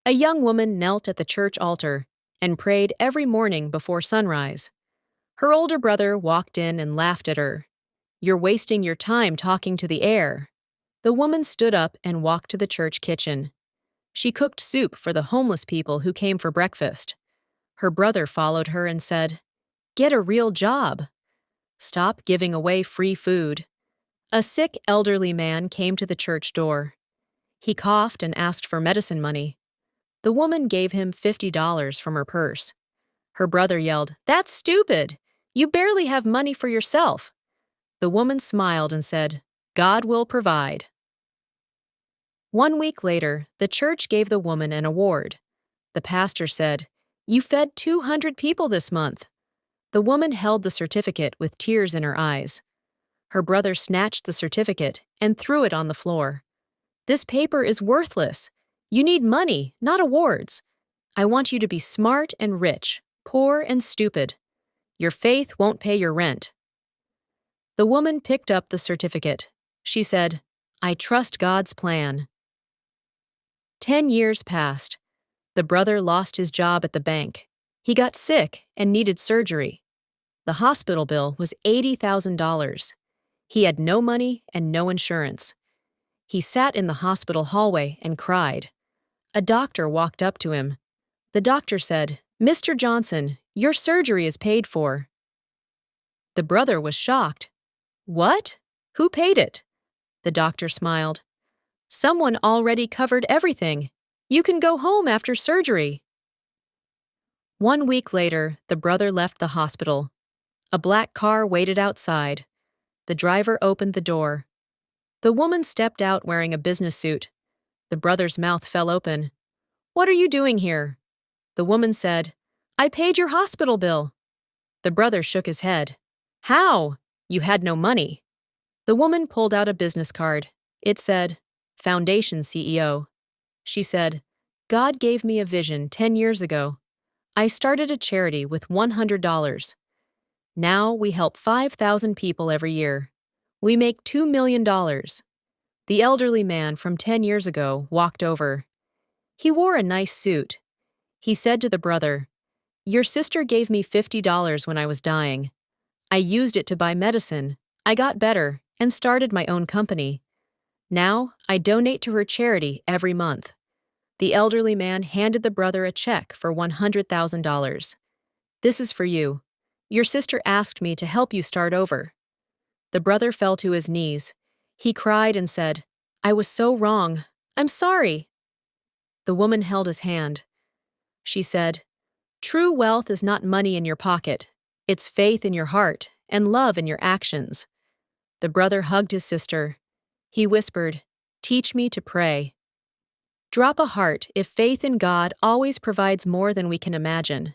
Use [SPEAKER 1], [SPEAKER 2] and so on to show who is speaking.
[SPEAKER 1] A young woman knelt at the church altar and prayed every morning before sunrise. Her older brother walked in and laughed at her. "You're wasting your time talking to the air." The woman stood up and walked to the church kitchen. She cooked soup for the homeless people who came for breakfast. Her brother followed her and said, "Get a real job. Stop giving away free food." A sick elderly man came to the church door. He coughed and asked for medicine money. The woman gave him $50 from her purse. Her brother yelled, "That's stupid! You barely have money for yourself." The woman smiled and said, "God will provide." 1 week later, the church gave the woman an award. The pastor said, "You fed 200 people this month." The woman held the certificate with tears in her eyes. Her brother snatched the certificate and threw it on the floor. "This paper is worthless. You need money, not awards. I want you to be smart and rich, poor and stupid. Your faith won't pay your rent." The woman picked up the certificate. She said, "I trust God's plan." 10 years passed. The brother lost his job at the bank. He got sick and needed surgery. The hospital bill was $80,000. He had no money and no insurance. He sat in the hospital hallway and cried. A doctor walked up to him. The doctor said, "Mr. Johnson, your surgery is paid for." The brother was shocked. "What? Who paid it?" The doctor smiled. "Someone already covered everything. You can go home after surgery." 1 week later, the brother left the hospital. A black car waited outside. The driver opened the door. The woman stepped out wearing a business suit. The brother's mouth fell open. "What are you doing here?" The woman said, "I paid your hospital bill." The brother shook his head. "How? You had no money." The woman pulled out a business card. It said, "Foundation CEO." She said, "God gave me a vision 10 years ago. I started a charity with $100. Now we help 5,000 people every year. We make $2 million. The elderly man from 10 years ago walked over. He wore a nice suit. He said to the brother, "Your sister gave me $50 when I was dying. I used it to buy medicine. I got better and started my own company. Now I donate to her charity every month." The elderly man handed the brother a check for $100,000. "This is for you. Your sister asked me to help you start over." The brother fell to his knees. He cried and said, "I was so wrong. I'm sorry." The woman held his hand. She said, "True wealth is not money in your pocket. It's faith in your heart and love in your actions." The brother hugged his sister. He whispered, "Teach me to pray." Drop a heart if faith in God always provides more than we can imagine.